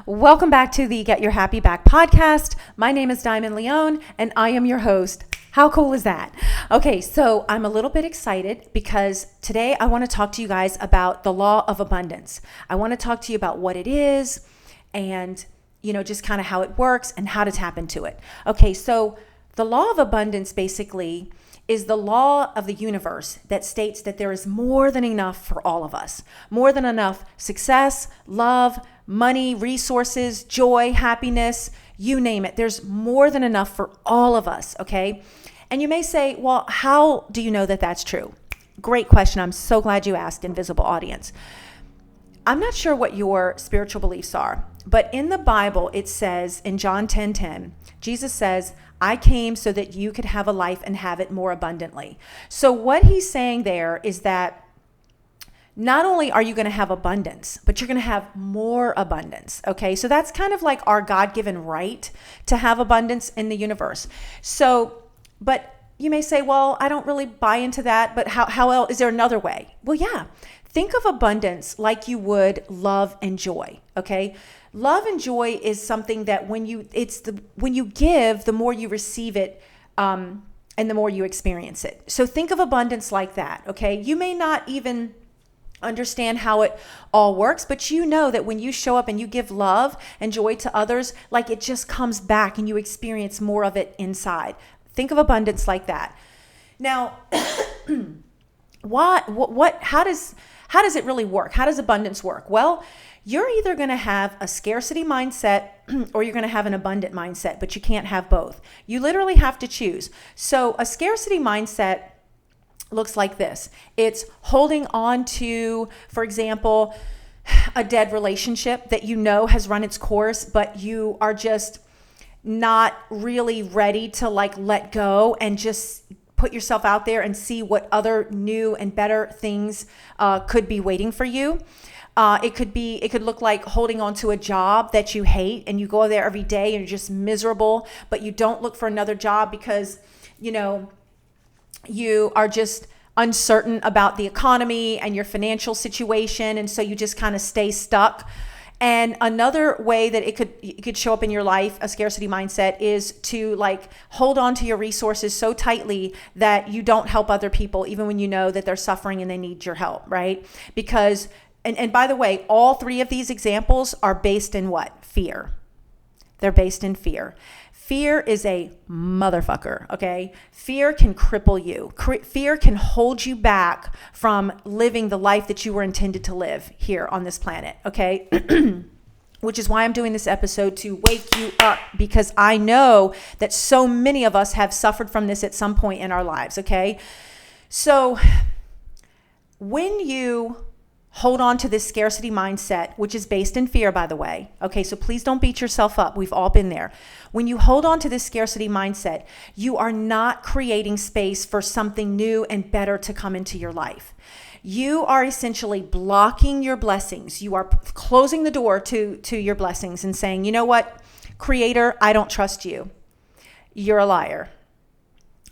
Welcome back to the Get Your Happy Back podcast. My name is Diamond Leone and I am your host. How cool is that? Okay, so I'm a little bit excited because today I want to talk to you guys about the law of abundance. I want to talk to you about what it is and, just kind of how it works and how to tap into it. Okay, so the law of abundance basically is the law of the universe that states that there is more than enough for all of us. More than enough success, love, money, resources, joy, happiness, you name it. There's more than enough for all of us, okay? And you may say, well, how do you know that that's true? Great question. I'm so glad you asked, invisible audience. I'm not sure what your spiritual beliefs are, but in the Bible, it says in John 10:10, Jesus says, I came so that you could have a life and have it more abundantly. So what he's saying there is that not only are you going to have abundance, but you're going to have more abundance. Okay. So that's kind of like our God-given right to have abundance in the universe. So, but you may say, well, I don't really buy into that, but how else, is there another way? Well, yeah. Think of abundance like you would love and joy. Okay. Love and joy is something that when you give, the more you receive it, and the more you experience it. So think of abundance like that. Okay. You may not even understand how it all works, but you know that when you show up and you give love and joy to others, like it just comes back and you experience more of it inside. Think of abundance like that. Now, how does it really work? How does abundance work? Well, you're either going to have a scarcity mindset or you're going to have an abundant mindset, but you can't have both. You literally have to choose. So a scarcity mindset looks like this. It's holding on to, for example, a dead relationship that you know has run its course, but you are just not really ready to let go and just put yourself out there and see what other new and better things could be waiting for you. It could look like holding on to a job that you hate and you go there every day and you're just miserable, but you don't look for another job because, you are just uncertain about the economy and your financial situation. And so you just kind of stay stuck. And another way that it could show up in your life, a scarcity mindset, is to hold on to your resources so tightly that you don't help other people, even when you know that they're suffering and they need your help, right? Because, and by the way, all three of these examples are based in what? Fear. They're based in fear. Fear is a motherfucker, okay? Fear can cripple you. Fear can hold you back from living the life that you were intended to live here on this planet, okay? Which is why I'm doing this episode, to wake you up, because I know that so many of us have suffered from this at some point in our lives, okay? So when you hold on to this scarcity mindset, which is based in fear, by the way. Okay, so please don't beat yourself up. We've all been there. When you hold on to this scarcity mindset, you are not creating space for something new and better to come into your life. You are essentially blocking your blessings. You are closing the door to your blessings and saying, you know what, Creator, I don't trust you. You're a liar.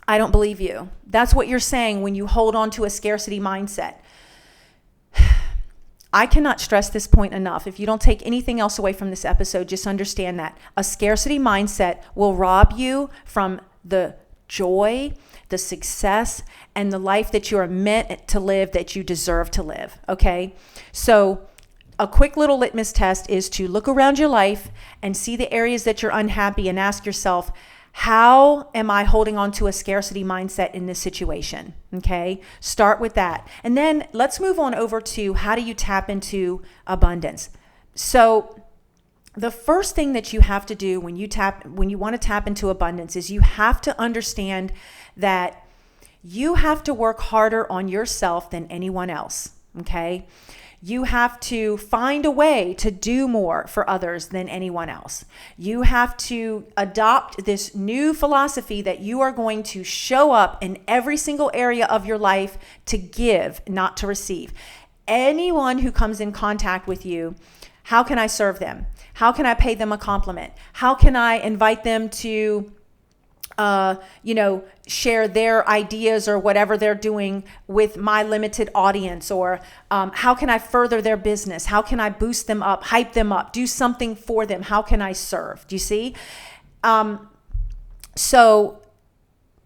I don't believe you. That's what you're saying when you hold on to a scarcity mindset. I cannot stress this point enough. If you don't take anything else away from this episode, just understand that a scarcity mindset will rob you from the joy, the success, and the life that you are meant to live, that you deserve to live, okay? So a quick little litmus test is to look around your life and see the areas that you're unhappy and ask yourself, how am I holding on to a scarcity mindset in this situation? Okay, start with that. And then let's move on over to how do you tap into abundance? So the first thing that you have to do when you want to tap into abundance is you have to understand that you have to work harder on yourself than anyone else. Okay. You have to find a way to do more for others than anyone else. You have to adopt this new philosophy that you are going to show up in every single area of your life to give, not to receive. Anyone who comes in contact with you, how can I serve them? How can I pay them a compliment? How can I invite them to share their ideas or whatever they're doing with my limited audience, or how can I further their business? How can I boost them up, hype them up, do something for them? How can I serve? Do you see? So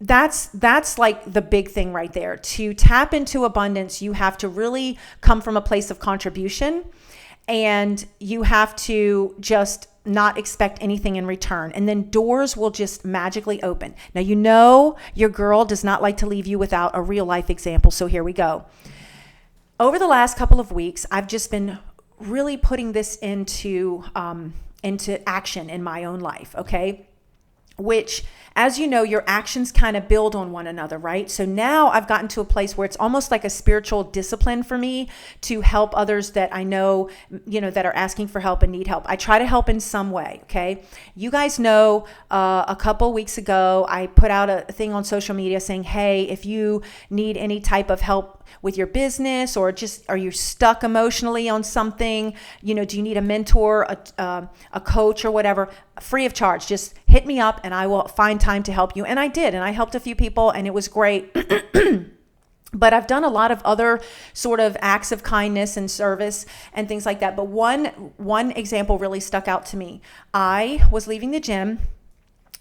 that's like the big thing right there. To tap into abundance, you have to really come from a place of contribution, and you have to just not expect anything in return. And then doors will just magically open. Now, your girl does not like to leave you without a real life example. So here we go. Over the last couple of weeks, I've just been really putting this into action in my own life. Okay. Which, as you know, your actions kind of build on one another, right? So now I've gotten to a place where it's almost like a spiritual discipline for me to help others that I know, that are asking for help and need help. I try to help in some way, okay? You guys know a couple weeks ago, I put out a thing on social media saying, hey, if you need any type of help with your business, or just are you stuck emotionally on something, do you need a mentor, a coach or whatever, free of charge, just hit me up and I will find time to help you. And I did, and I helped a few people and it was great. But I've done a lot of other sort of acts of kindness and service and things like that. But one example really stuck out to me. I was leaving the gym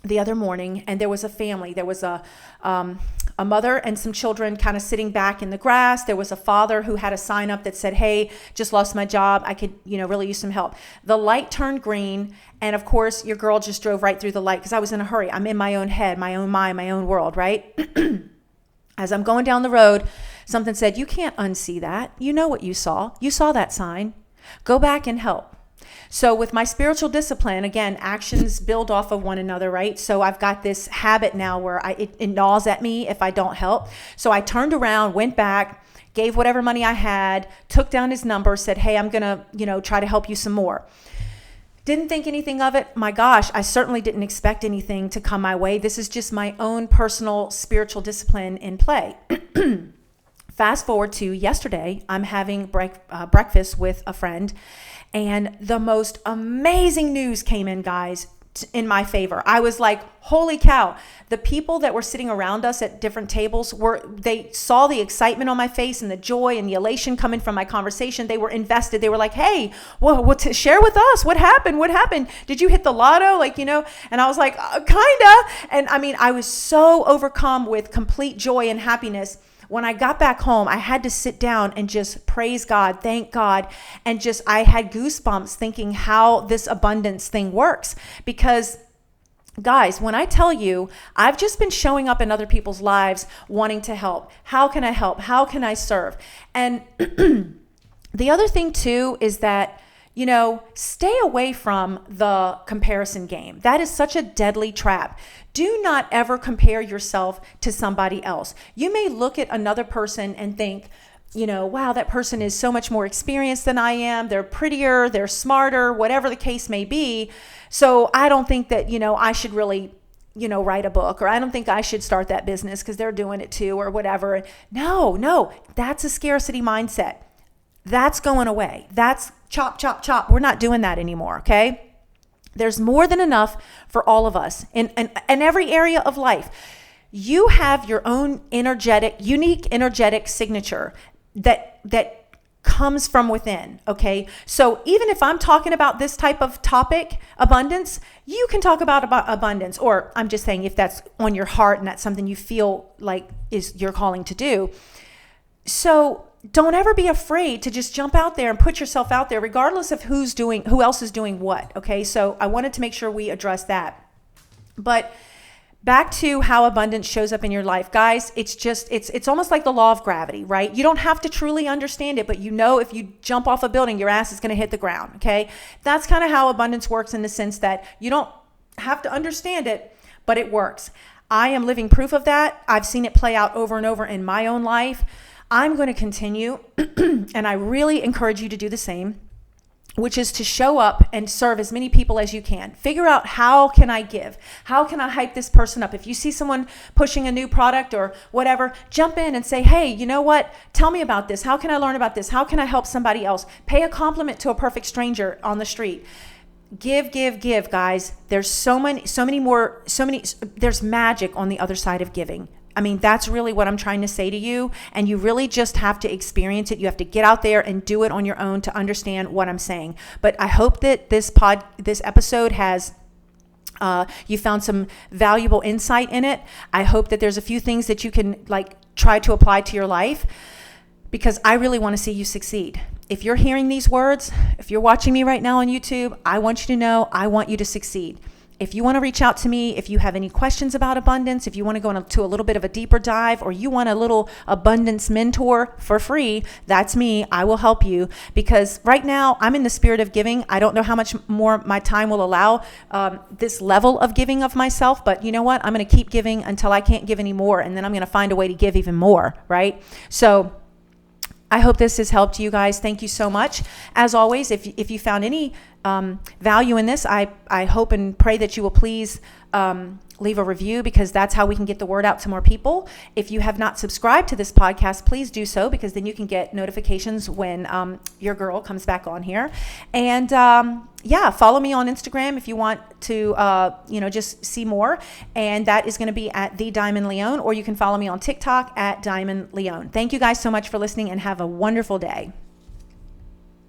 the other morning, and there was a family. There was a mother and some children kind of sitting back in the grass. There was a father who had a sign up that said, hey, just lost my job. I could, really use some help. The light turned green. And of course, your girl just drove right through the light because I was in a hurry. I'm in my own head, my own mind, my own world, right? As I'm going down the road, something said, you can't unsee that. You know what you saw. You saw that sign. Go back and help. So with my spiritual discipline, again, actions build off of one another, right? So I've got this habit now where it gnaws at me if I don't help. So I turned around, went back, gave whatever money I had, took down his number, said, hey, I'm going to, try to help you some more. Didn't think anything of it. My gosh, I certainly didn't expect anything to come my way. This is just my own personal spiritual discipline in play. Fast forward to yesterday, I'm having breakfast with a friend, and the most amazing news came in, guys, in my favor. I was like, holy cow. The people that were sitting around us at different tables they saw the excitement on my face and the joy and the elation coming from my conversation. They were invested. They were like, hey, well, share with us. What happened? What happened? Did you hit the lotto? And I was like, kinda. And I was so overcome with complete joy and happiness. When I got back home, I had to sit down and just praise God, thank God. And I had goosebumps thinking how this abundance thing works. Because guys, when I tell you, I've just been showing up in other people's lives wanting to help. How can I help? How can I serve? And the other thing too is that, stay away from the comparison game. That is such a deadly trap. Do not ever compare yourself to somebody else. You may look at another person and think, wow, that person is so much more experienced than I am. They're prettier, they're smarter, whatever the case may be. So I don't think that, I should really, write a book, or I don't think I should start that business because they're doing it too, or whatever. No, that's a scarcity mindset. That's going away. That's chop, chop, chop. We're not doing that anymore, okay? There's more than enough for all of us in every area of life. You have your own unique energetic signature that comes from within, okay? So even if I'm talking about this type of topic, abundance, you can talk about abundance, or I'm just saying if that's on your heart and that's something you feel like is your calling to do. So don't ever be afraid to just jump out there and put yourself out there, regardless of who else is doing what. Okay. So I wanted to make sure we address that. But back to how abundance shows up in your life, guys, it's almost like the law of gravity, right? You don't have to truly understand it, but if you jump off a building, your ass is going to hit the ground. Okay. That's kind of how abundance works, in the sense that you don't have to understand it, but it works. I am living proof of that. I've seen it play out over and over in my own life. I'm going to continue, and I really encourage you to do the same, which is to show up and serve as many people as you can. Figure out, how can I give? How can I hype this person up? If you see someone pushing a new product or whatever, jump in and say, hey, you know what? Tell me about this. How can I learn about this? How can I help somebody else? Pay a compliment to a perfect stranger on the street. Give, guys. There's so many more, there's magic on the other side of giving. I mean, that's really what I'm trying to say to you. And you really just have to experience it. You have to get out there and do it on your own to understand what I'm saying. But I hope that this episode has, you found some valuable insight in it. I hope that there's a few things that you can try to apply to your life, because I really want to see you succeed. If you're hearing these words, if you're watching me right now on YouTube, I want you to know I want you to succeed. If you want to reach out to me, if you have any questions about abundance, if you want to go into a little bit of a deeper dive, or you want a little abundance mentor for free, that's me. I will help you, because right now I'm in the spirit of giving. I don't know how much more my time will allow this level of giving of myself, but you know what? I'm going to keep giving until I can't give anymore, and then I'm going to find a way to give even more, right? So I hope this has helped you guys. Thank you so much. As always, if you found any value in this, I hope and pray that you will please leave a review, because that's how we can get the word out to more people. If you have not subscribed to this podcast, please do so, because then you can get notifications when your girl comes back on here. And follow me on Instagram if you want to, just see more. And that is going to be at The Diamond Leone, or you can follow me on TikTok at Diamond Leone. Thank you guys so much for listening, and have a wonderful day.